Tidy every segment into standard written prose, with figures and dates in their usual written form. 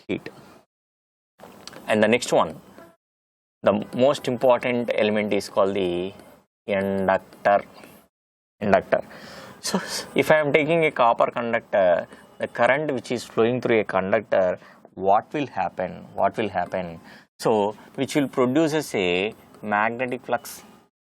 heat. And the next one, the most important element is called the inductor. So if I am taking a copper conductor, the current which is flowing through a conductor, what will happen? So which will produce a magnetic flux.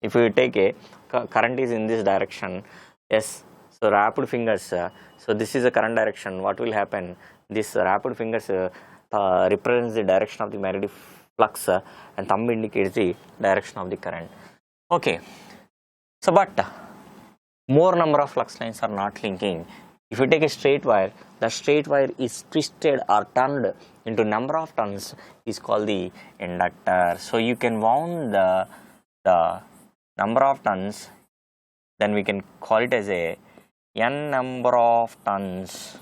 If you take a current is in this direction, yes, so rapid fingers, so this is the current direction, what will happen? This rapid fingers represents the direction of the magnetic flux and thumb indicates the direction of the current. Okay, so but more number of flux lines are not linking. If you take a straight wire, the straight wire is twisted or turned into number of turns is called the inductor. So you can wound the number of turns, then we can call it as a n number of turns.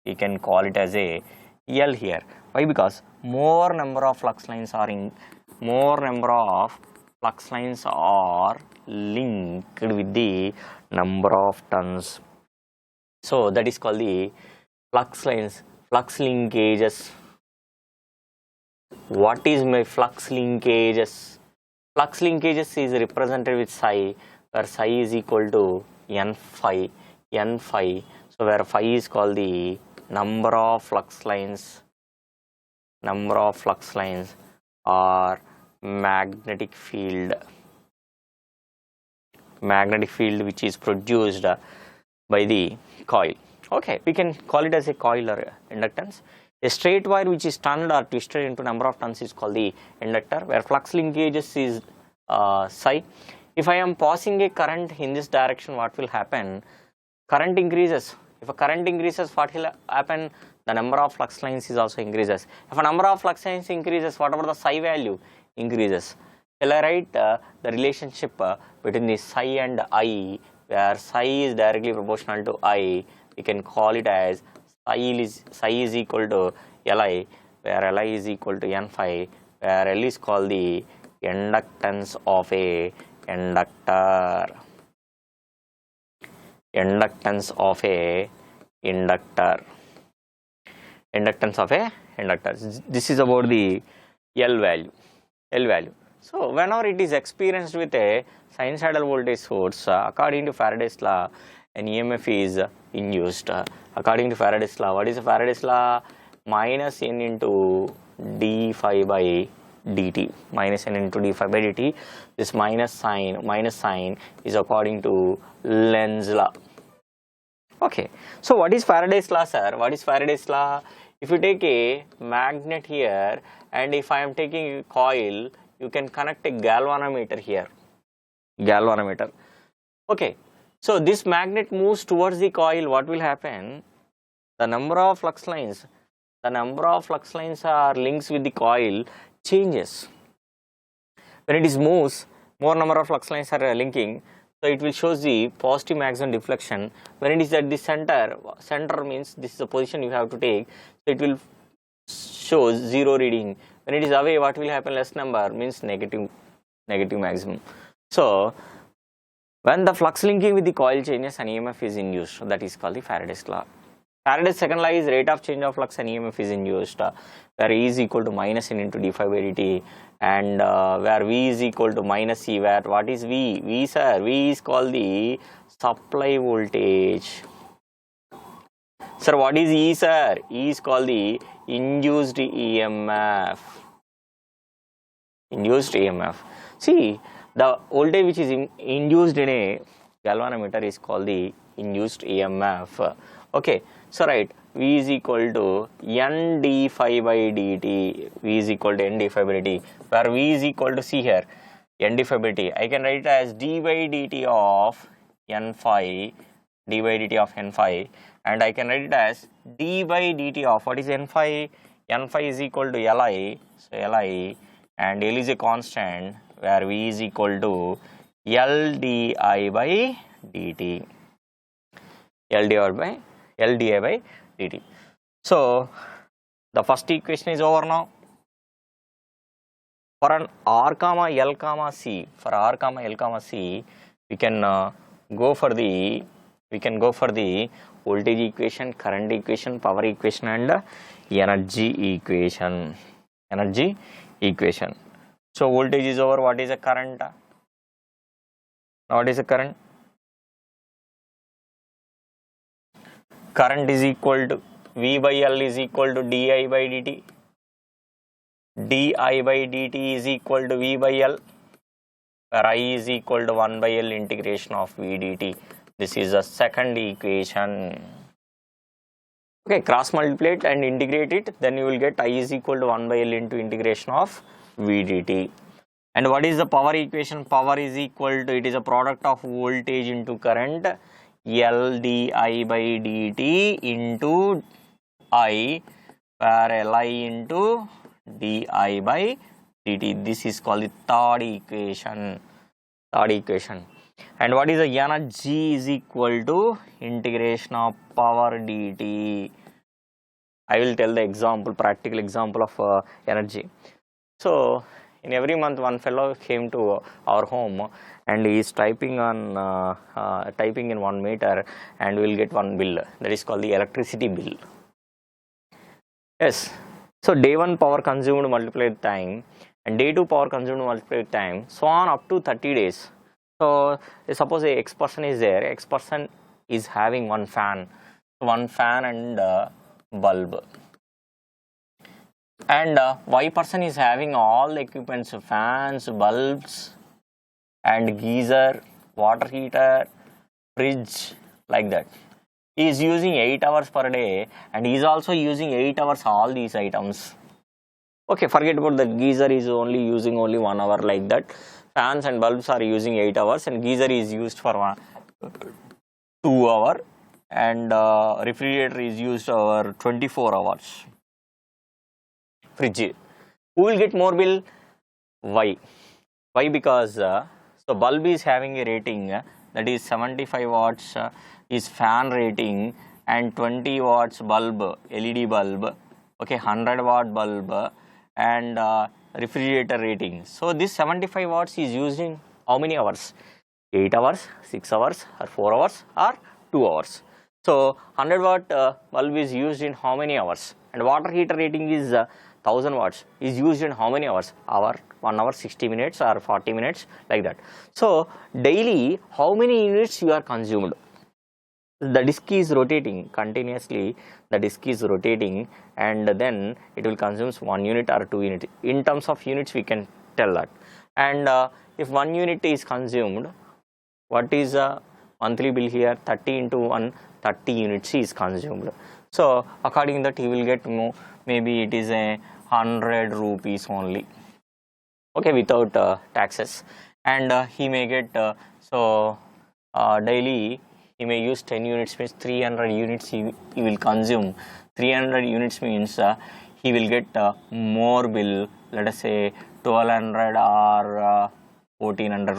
We can call it as a L here. Why? Because more number of flux lines are linked with the number of turns. So that is called the flux lines, flux linkages. What is my flux linkages? Flux linkages is represented with psi, where psi is equal to n phi. So where phi is called the number of flux lines or magnetic field which is produced by the coil. Okay, we can call it as a coil or inductance. A straight wire which is turned or twisted into number of turns is called the inductor, where flux linkages is psi. If I am passing a current in this direction, what will happen? Current increases. If a current increases, what will happen? The number of flux lines is also increases. If a number of flux lines increases, whatever the psi value increases. Shall I write the relationship between the psi and I, where psi is directly proportional to I? We can call it as psi is equal to Li, where Li is equal to n phi, where L is called the inductance of a inductor. Inductance of a inductor. This is about the L value. So whenever it is experienced with a sinusoidal voltage source, according to Faraday's law, an EMF is induced. According to Faraday's law, what is Faraday's law? Minus n into d phi by dt. Minus n into d phi by dt. This minus sign is according to Lenz's law. Okay, so what is Faraday's law, sir? What is Faraday's law? If you take a magnet here, and if I am taking a coil, you can connect a galvanometer here. Okay, so this magnet moves towards the coil. What will happen? The number of flux lines are links with the coil changes. When it is moves, more number of flux lines are linking. So it will show the positive maximum deflection. When it is at the center means this is the position you have to take. So it will show 0 reading. When it is away, what will happen? Less number means negative maximum. So when the flux linking with the coil changes, an EMF is induced. That is called the Faraday's law. Faraday's second law is rate of change of flux and EMF is induced, where E is equal to minus n into d phi by dt, and where V is equal to minus E, where what is V? V is called the supply voltage. Sir, what is E, sir? E is called the induced EMF. See, the voltage which is induced in a galvanometer is called the induced EMF. Okay, so right, V is equal to n d phi by dt. V is equal to n d phi by dt, where V is equal to, see here, n d phi by dt. I can write it as d by dt of n phi, and I can write it as d by dt of, what is n phi? N phi is equal to Li, so Li, and L is a constant, where V is equal to L di by dt. L di by dt. So the first equation is over now. For an R comma L comma C, we can go for the voltage equation, current equation, power equation, and energy equation. Energy equation. So voltage is over. What is the current? What is the current? Current is equal to V by L is equal to di by dt. Di by dt is equal to V by L, where I is equal to 1 by L integration of V dt. This is the second equation. Okay, cross multiply it and integrate it, then you will get I is equal to 1 by L into integration of V dt. And what is the power equation? Power is equal to, it is a product of voltage into current, L di by dt into I, where Li into di by dt. This is called the third equation. And what is the energy is equal to integration of power dt. I will tell the example, practical example of energy. So in every month, one fellow came to our home and he is typing on typing in 1 meter, and we will get one bill, that is called the electricity bill. Yes. So day 1 power consumed multiplied time, and day 2 power consumed multiplied time, so on up to 30 days. So suppose a X person is there, X person is having one fan and bulb, and Y person is having all the equipments, fans, bulbs and geyser, water heater, fridge, like that. He is using 8 hours per day, and he is also using 8 hours all these items. Okay, forget about the geyser is only using only 1 hour, like that. Fans and bulbs are using 8 hours, and geyser is used for 2 hours, and refrigerator is used for 24 hours. Fridge. Who will get more bill? Why? Why? Because so bulb is having a rating that is 75 watts is fan rating, and 20 watts bulb, LED bulb, okay, 100 watt bulb, and refrigerator rating. So this 75 watts is used in how many hours? 8 hours, 6 hours, or 4 hours, or 2 hours. So 100 watt bulb is used in how many hours? And water heater rating is 1000 watts is used in how many hours? 1 hour 60 minutes or 40 minutes, like that. So daily how many units you are consumed? The disk is rotating continuously, the disk is rotating, and then it will consume 1 unit or 2 units. In terms of units we can tell that. And if 1 unit is consumed, what is a monthly bill here? 30 into 1, 30 units is consumed. So according to that he will get more, maybe it is a 100 rupees only, okay, without taxes. And he may get daily he may use 10 units, means 300 units he will consume. 300 units means he will get more bill, let us say 1200 or 1400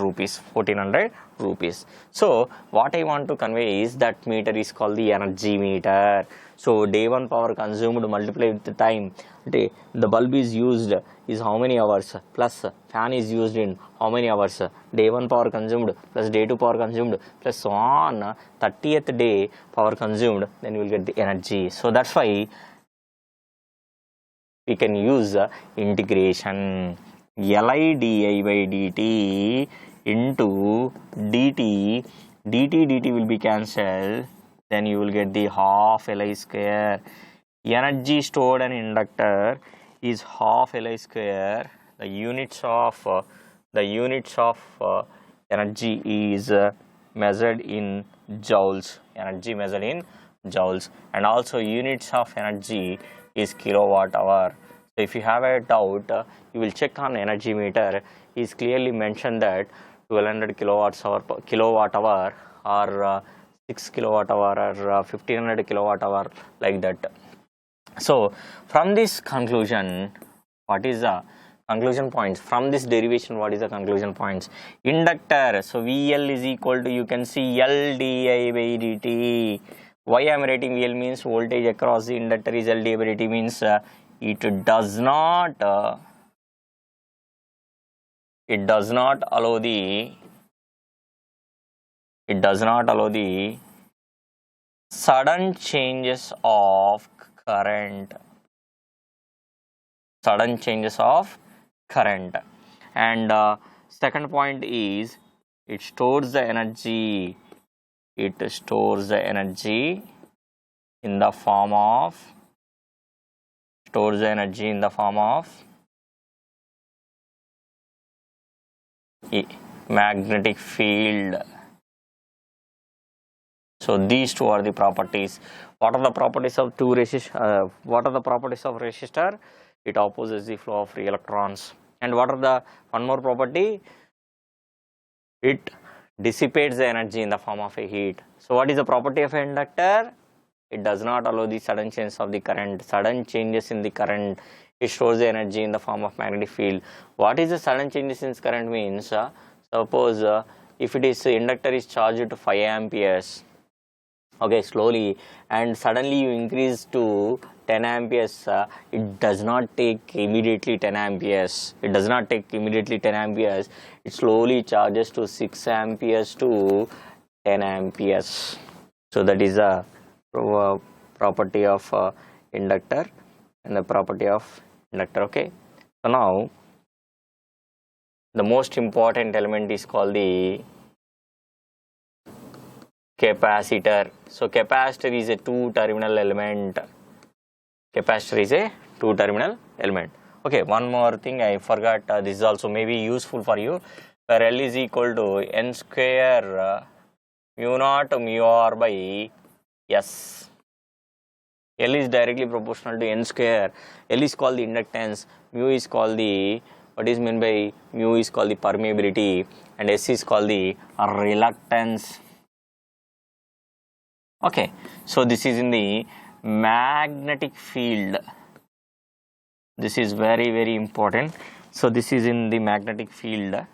rupees. So what I want to convey is that meter is called the energy meter. So day 1 power consumed multiplied with the time, the bulb is used is how many hours, plus fan is used in how many hours, day 1 power consumed plus day 2 power consumed, plus so on 30th day power consumed, then you will get the energy. So that's why we can use integration. Li di by dt into dt will be cancelled, then you will get the half Li square. Energy stored in inductor is half Li square. The units of energy is measured in joules. Energy measured in joules, and also units of energy is kilowatt hour. So if you have a doubt, you will check on energy meter. Is clearly mentioned that 1200 kilowatt hour or 6 kilowatt hour or 1500 kilowatt hour, like that. So from this conclusion, what is the conclusion points? From this derivation, what is the conclusion points? Inductor, so VL is equal to, you can see L di by dt. Why I am writing VL means voltage across the inductor is L di by dt, means it does not allow the sudden changes of current. sudden changes of current. And second point is it stores the energy. It stores the energy in the form of magnetic field. So these two are the properties. What are the properties of what are the properties of resistor? It opposes the flow of free electrons. And what are the one more property? It dissipates the energy in the form of a heat. So what is the property of an inductor? It does not allow the sudden changes of the current. Sudden changes in the current, it stores the energy in the form of magnetic field. What is the sudden changes in current means? Suppose if it is inductor is charged to 5 amperes, okay, slowly, and suddenly you increase to 10 amperes, it does not take immediately 10 amperes. It does not take immediately 10 amperes. It slowly charges to 6 amperes to 10 amperes. So that is a property of inductor and the property of inductor. Okay. So now the most important element is called the capacitor. So capacitor is a two-terminal element. Okay, one more thing I forgot, this is also maybe useful for you, where L is equal to N square mu naught mu r by S. L is directly proportional to N square. L is called the inductance, mu is called the, what is meant by mu is called the permeability, and S is called the reluctance. Okay, so this is in the magnetic field. This is very, very important. So this is in the magnetic field.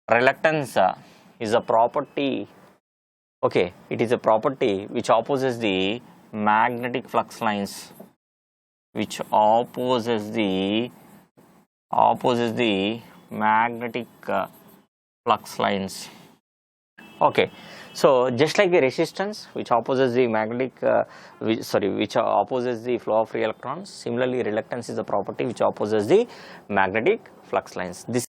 Reluctance is a property. Okay, it is a property which opposes the magnetic flux lines. Which opposes the magnetic flux lines. Okay, so just like the resistance which opposes the which opposes the flow of free electrons, similarly reluctance is a property which opposes the magnetic flux lines. This